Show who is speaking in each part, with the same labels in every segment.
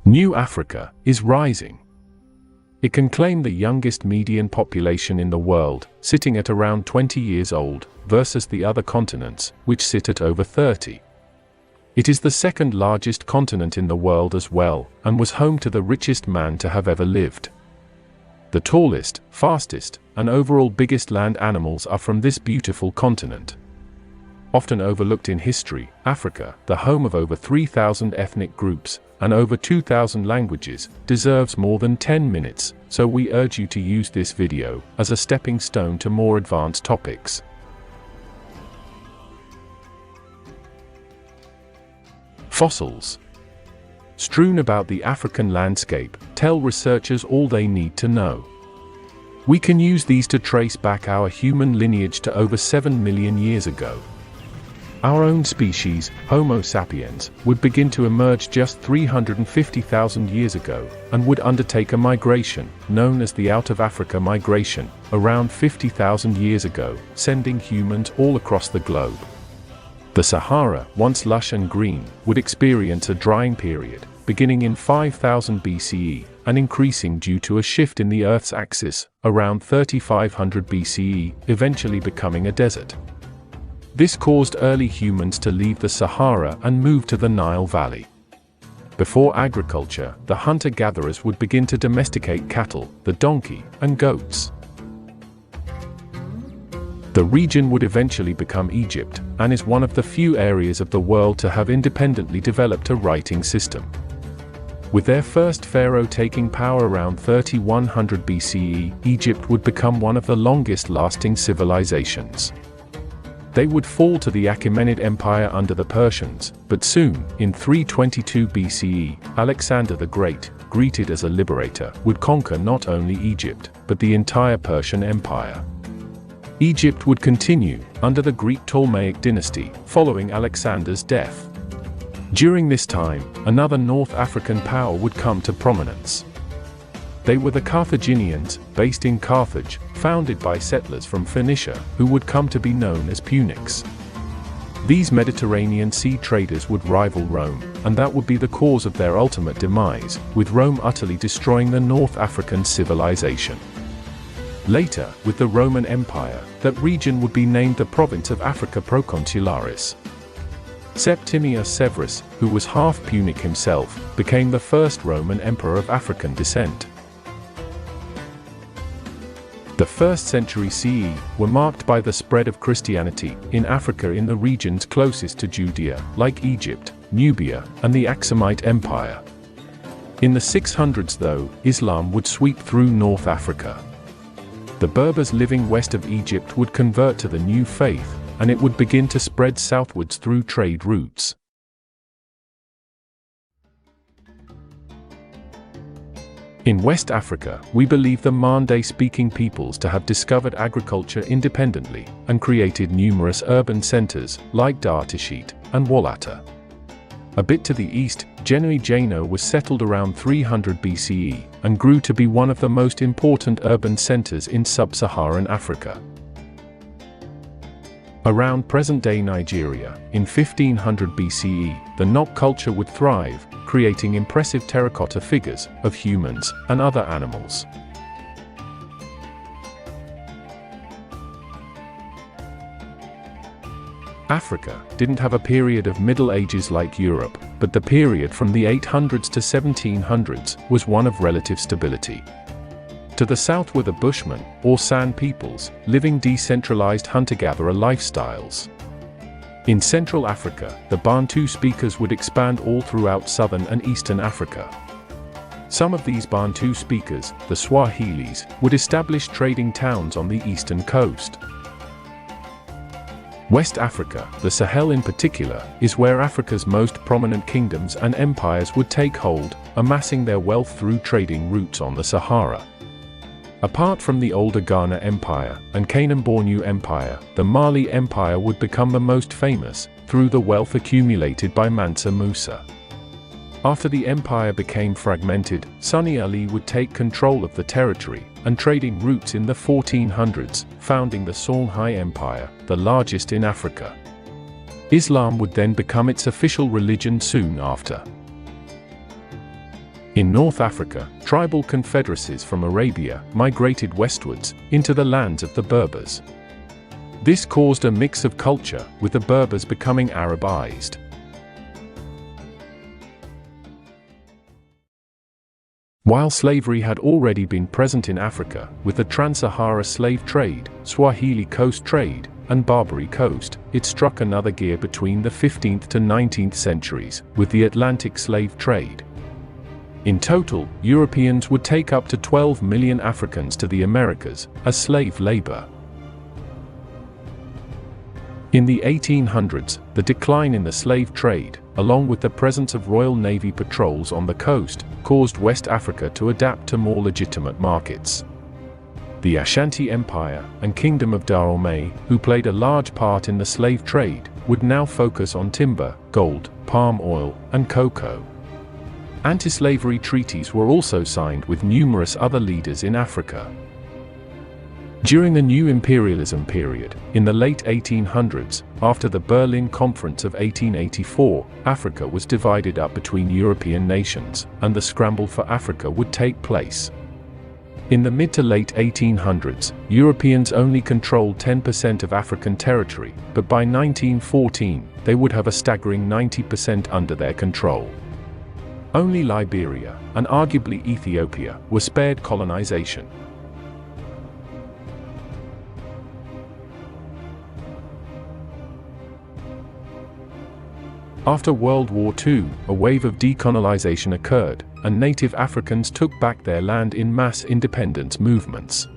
Speaker 1: New Africa is rising. It can claim the youngest median population in the world, sitting at around 20 years old, versus the other continents, which sit at over 30. It is the second largest continent in the world as well, and was home to the richest man to have ever lived. The tallest, fastest, and overall biggest land animals are from this beautiful continent. Often overlooked in history, Africa, the home of over 3,000 ethnic groups, and over 2,000 languages, deserves more than 10 minutes, so we urge you to use this video as a stepping stone to more advanced topics. Fossils. Strewn about the African landscape, tell researchers all they need to know. We can use these to trace back our human lineage to over 7 million years ago. Our own species, Homo sapiens, would begin to emerge just 350,000 years ago, and would undertake a migration, known as the Out of Africa migration, around 50,000 years ago, sending humans all across the globe. The Sahara, once lush and green, would experience a drying period, beginning in 5000 BCE, and increasing due to a shift in the Earth's axis, around 3500 BCE, eventually becoming a desert. This caused early humans to leave the Sahara and move to the Nile Valley. Before agriculture, the hunter-gatherers would begin to domesticate cattle, the donkey, and goats. The region would eventually become Egypt, and is one of the few areas of the world to have independently developed a writing system. With their first pharaoh taking power around 3100 BCE, Egypt would become one of the longest-lasting civilizations. They would fall to the Achaemenid Empire under the Persians, but soon, in 322 BCE, Alexander the Great, greeted as a liberator, would conquer not only Egypt, but the entire Persian Empire. Egypt would continue, under the Greek Ptolemaic dynasty, following Alexander's death. During this time, another North African power would come to prominence. They were the Carthaginians, based in Carthage, founded by settlers from Phoenicia, who would come to be known as Punics. These Mediterranean sea traders would rival Rome, and that would be the cause of their ultimate demise, with Rome utterly destroying the North African civilization. Later, with the Roman Empire, that region would be named the Province of Africa Proconsularis. Septimius Severus, who was half Punic himself, became the first Roman emperor of African descent. The 1st century CE were marked by the spread of Christianity in Africa in the regions closest to Judea, like Egypt, Nubia, and the Aksumite Empire. In the 600s though, Islam would sweep through North Africa. The Berbers living west of Egypt would convert to the new faith, and it would begin to spread southwards through trade routes. In West Africa, we believe the Mande-speaking peoples to have discovered agriculture independently, and created numerous urban centers, like Dar-Tashit and Wallata. A bit to the east, Genui-Jano was settled around 300 BCE, and grew to be one of the most important urban centers in sub-Saharan Africa. Around present-day Nigeria, in 1500 BCE, the Nok culture would thrive, creating impressive terracotta figures of humans and other animals. Africa didn't have a period of Middle Ages like Europe, but the period from the 800s to 1700s was one of relative stability. To the south were the Bushmen, or San peoples, living decentralized hunter-gatherer lifestyles. In Central Africa, the Bantu speakers would expand all throughout southern and eastern Africa. Some of these Bantu speakers, the Swahilis, would establish trading towns on the eastern coast. West Africa, the Sahel in particular, is where Africa's most prominent kingdoms and empires would take hold, amassing their wealth through trading routes on the Sahara. Apart from the older Ghana Empire and Kanem-Bornu Empire, the Mali Empire would become the most famous, through the wealth accumulated by Mansa Musa. After the empire became fragmented, Sunni Ali would take control of the territory and trading routes in the 1400s, founding the Songhai Empire, the largest in Africa. Islam would then become its official religion soon after. In North Africa, tribal confederacies from Arabia migrated westwards into the lands of the Berbers. This caused a mix of culture, with the Berbers becoming Arabized. While slavery had already been present in Africa, with the Trans-Sahara slave trade, Swahili coast trade, and Barbary coast, it struck another gear between the 15th to 19th centuries, with the Atlantic slave trade. In total, Europeans would take up to 12 million Africans to the Americas as slave labor. In the 1800s, the decline in the slave trade, along with the presence of Royal Navy patrols on the coast, caused West Africa to adapt to more legitimate markets. The Ashanti Empire and Kingdom of Dahomey, who played a large part in the slave trade, would now focus on timber, gold, palm oil, and cocoa. Anti-slavery treaties were also signed with numerous other leaders in Africa. During the New Imperialism period, in the late 1800s, after the Berlin Conference of 1884, Africa was divided up between European nations, and the scramble for Africa would take place. In the mid to late 1800s, Europeans only controlled 10% of African territory, but by 1914, they would have a staggering 90% under their control. Only Liberia, and arguably Ethiopia, were spared colonization. After World War II, a wave of decolonization occurred, and native Africans took back their land in mass independence movements.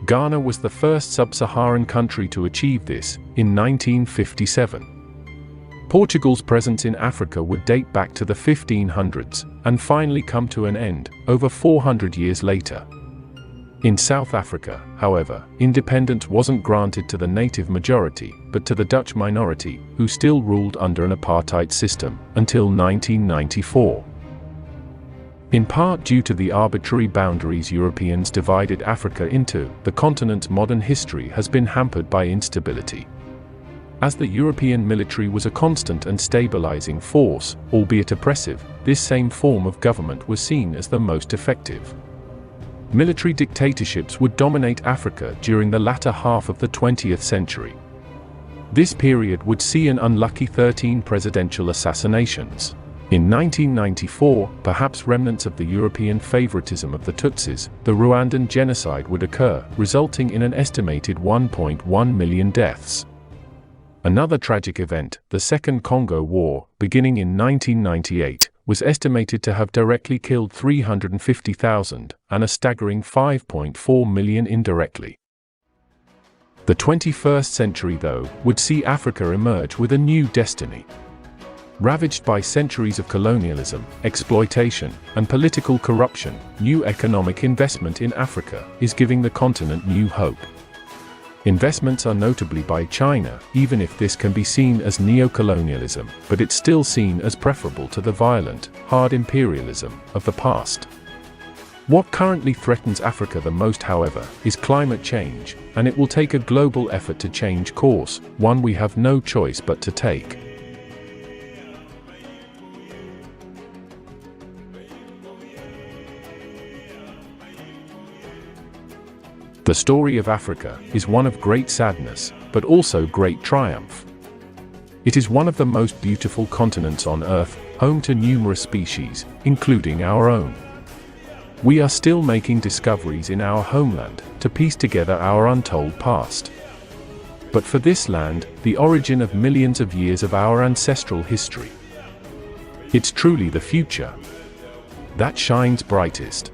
Speaker 1: Ghana was the first sub-Saharan country to achieve this, in 1957. Portugal's presence in Africa would date back to the 1500s, and finally come to an end, over 400 years later. In South Africa, however, independence wasn't granted to the native majority, but to the Dutch minority, who still ruled under an apartheid system, until 1994. In part due to the arbitrary boundaries Europeans divided Africa into, the continent's modern history has been hampered by instability. As the European military was a constant and stabilizing force, albeit oppressive, this same form of government was seen as the most effective. Military dictatorships would dominate Africa during the latter half of the 20th century. This period would see an unlucky 13 presidential assassinations. In 1994, perhaps remnants of the European favoritism of the Tutsis, the Rwandan genocide would occur, resulting in an estimated 1.1 million deaths. Another tragic event, the Second Congo War, beginning in 1998, was estimated to have directly killed 350,000, and a staggering 5.4 million indirectly. The 21st century, though, would see Africa emerge with a new destiny. Ravaged by centuries of colonialism, exploitation, and political corruption, new economic investment in Africa is giving the continent new hope. Investments are notably by China, even if this can be seen as neo-colonialism, but it's still seen as preferable to the violent, hard imperialism of the past. What currently threatens Africa the most, however, is climate change, and it will take a global effort to change course, one we have no choice but to take. The story of Africa is one of great sadness, but also great triumph. It is one of the most beautiful continents on Earth, home to numerous species, including our own. We are still making discoveries in our homeland to piece together our untold past. But for this land, the origin of millions of years of our ancestral history. It's truly the future that shines brightest.